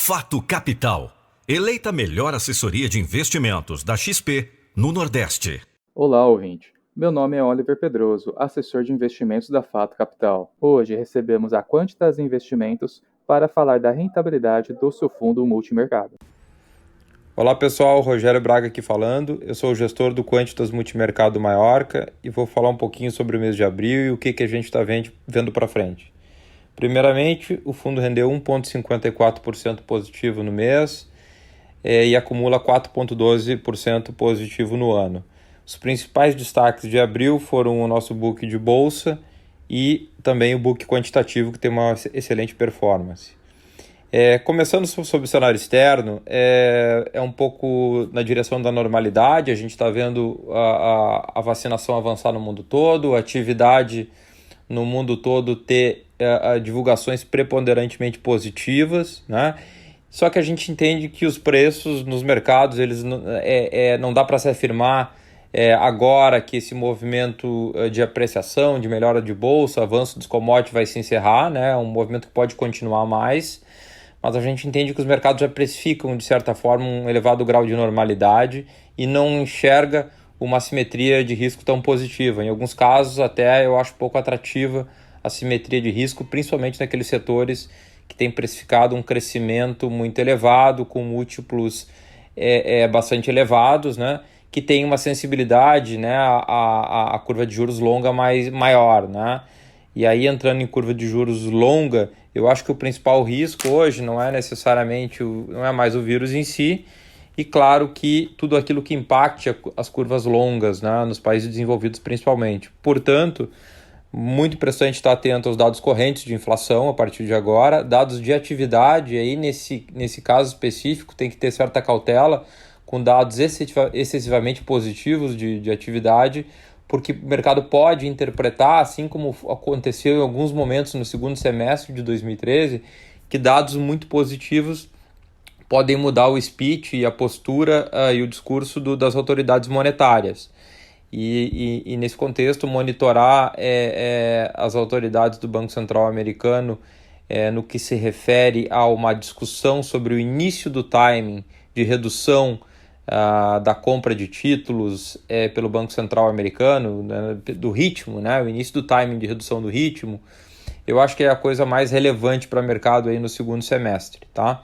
Fato Capital, eleita melhor assessoria de investimentos da XP no Nordeste. Olá, ouvinte. Meu nome é Oliver Pedroso, assessor de investimentos da Fato Capital. Hoje recebemos a Quantitas Investimentos para falar da rentabilidade do seu fundo multimercado. Olá pessoal, Rogério Braga aqui falando. Eu sou o gestor do Quantitas Multimercado Maiorca e vou falar um pouquinho sobre o mês de abril e o que a gente está vendo para frente. Primeiramente, o fundo rendeu 1,54% positivo no mês e acumula 4,12% positivo no ano. Os principais destaques de abril foram o nosso book de bolsa e também o book quantitativo, que tem uma excelente performance. Começando sobre o cenário externo, é um pouco na direção da normalidade. A gente está vendo a vacinação avançar no mundo todo, a atividade no mundo todo ter divulgações preponderantemente positivas, né? Só que a gente entende que os preços nos mercados, eles não dá para se afirmar agora que esse movimento de apreciação, de melhora de bolsa, avanço dos commodities vai se encerrar, né? É um movimento que pode continuar mais, mas a gente entende que os mercados já precificam, de certa forma, um elevado grau de normalidade e não enxerga uma simetria de risco tão positiva. Em alguns casos, até eu acho pouco atrativa a simetria de risco, principalmente naqueles setores que têm precificado um crescimento muito elevado, com múltiplos bastante elevados, né? Que tem uma sensibilidade, né, a curva de juros longa maior, né? E aí, entrando em curva de juros longa, eu acho que o principal risco hoje não é necessariamente, não é mais o vírus em si, e claro que tudo aquilo que impacte as curvas longas, né, nos países desenvolvidos principalmente. Portanto, muito interessante estar atento aos dados correntes de inflação a partir de agora, dados de atividade, aí nesse caso específico tem que ter certa cautela com dados excessivamente positivos de atividade, porque o mercado pode interpretar, assim como aconteceu em alguns momentos no segundo semestre de 2013, que dados muito positivos podem mudar o speech e a postura e o discurso das autoridades monetárias. E nesse contexto, monitorar as autoridades do Banco Central americano no que se refere a uma discussão sobre o início do timing de redução da compra de títulos pelo Banco Central americano, né, do ritmo, né, o início do timing de redução do ritmo, eu acho que é a coisa mais relevante para o mercado aí no segundo semestre, tá?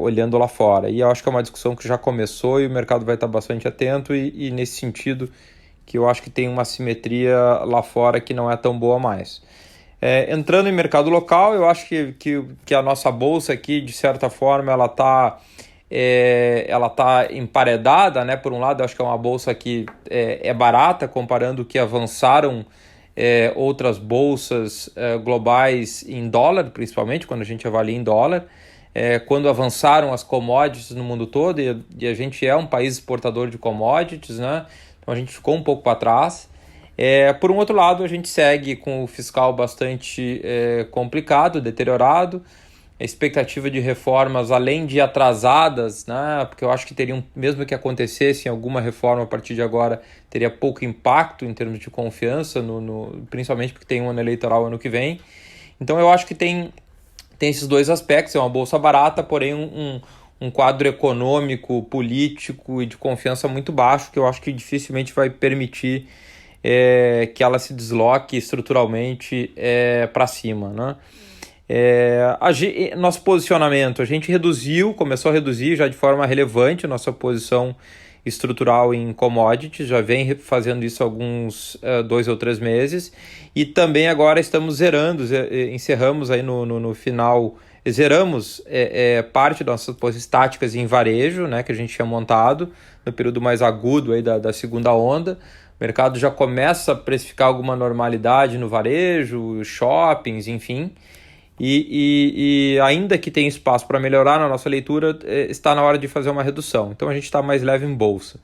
Olhando lá fora. E eu acho que é uma discussão que já começou e o mercado vai estar bastante atento e nesse sentido que eu acho que tem uma simetria lá fora que não é tão boa mais. Entrando em mercado local, eu acho que a nossa bolsa aqui, de certa forma, ela tá emparedada, né? Por um lado, eu acho que é uma bolsa que é barata, comparando o que avançaram outras bolsas globais em dólar, principalmente quando a gente avalia em dólar, quando avançaram as commodities no mundo todo, e a gente é um país exportador de commodities, né? Então a gente ficou um pouco para trás. Por um outro lado, a gente segue com o fiscal bastante complicado, deteriorado, a expectativa de reformas, além de atrasadas, né? Porque eu acho que teriam, mesmo que acontecesse alguma reforma a partir de agora, teria pouco impacto em termos de confiança, principalmente porque tem um ano eleitoral ano que vem. Então eu acho que tem esses dois aspectos, é uma bolsa barata, porém um quadro econômico, político e de confiança muito baixo, que eu acho que dificilmente vai permitir que ela se desloque estruturalmente para cima, né? Nosso posicionamento, a gente começou a reduzir já de forma relevante a nossa posição estrutural em commodities, já vem fazendo isso há alguns 2 ou 3 meses, e também agora estamos encerramos aí no final, zeramos parte das nossas posições táticas em varejo, né, que a gente tinha montado no período mais agudo aí da segunda onda. O mercado já começa a precificar alguma normalidade no varejo, shoppings, enfim. E ainda que tenha espaço para melhorar na nossa leitura, está na hora de fazer uma redução. Então a gente está mais leve em bolsa.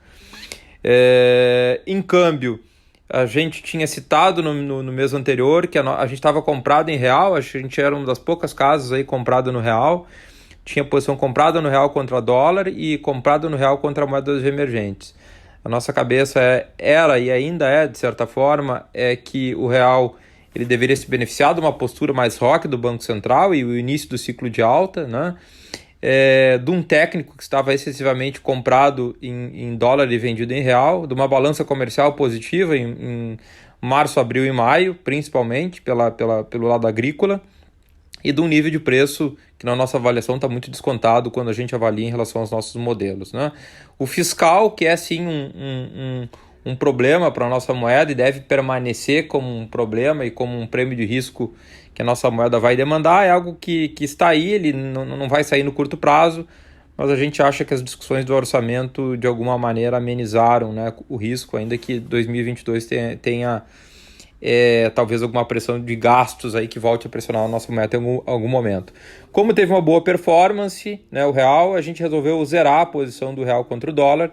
Em câmbio, a gente tinha citado no mês anterior que a gente estava comprado em real, acho que a gente era uma das poucas casas aí comprado no real. Tinha posição comprada no real contra dólar e comprada no real contra moedas emergentes. A nossa cabeça era e ainda de certa forma, que o real ele deveria se beneficiar de uma postura mais rock do Banco Central e o início do ciclo de alta, né? de um técnico que estava excessivamente comprado em dólar e vendido em real, de uma balança comercial positiva em março, abril e maio, principalmente pelo lado agrícola, e de um nível de preço que na nossa avaliação está muito descontado quando a gente avalia em relação aos nossos modelos, né? O fiscal, que é sim um problema para a nossa moeda e deve permanecer como um problema e como um prêmio de risco que a nossa moeda vai demandar, é algo que está aí, ele não vai sair no curto prazo, mas a gente acha que as discussões do orçamento de alguma maneira amenizaram, né, o risco, ainda que 2022 tenha talvez alguma pressão de gastos aí que volte a pressionar a nossa moeda em algum momento. Como teve uma boa performance, né, o real, a gente resolveu zerar a posição do real contra o dólar,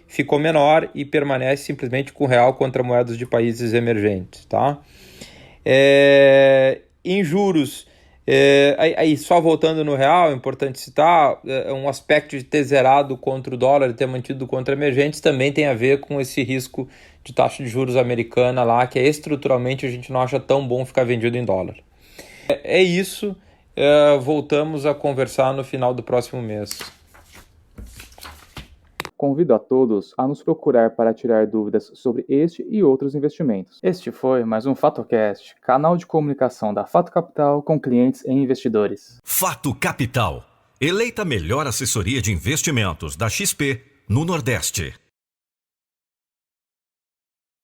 ficou menor e permanece simplesmente com o real contra moedas de países emergentes, tá? Em juros, aí só voltando no real, é importante citar, um aspecto de ter zerado contra o dólar e ter mantido contra emergentes também tem a ver com esse risco de taxa de juros americana lá, que estruturalmente a gente não acha tão bom ficar vendido em dólar. É isso, voltamos a conversar no final do próximo mês. Convido a todos a nos procurar para tirar dúvidas sobre este e outros investimentos. Este foi mais um FatoCast, canal de comunicação da Fato Capital com clientes e investidores. Fato Capital, eleita a melhor assessoria de investimentos da XP no Nordeste.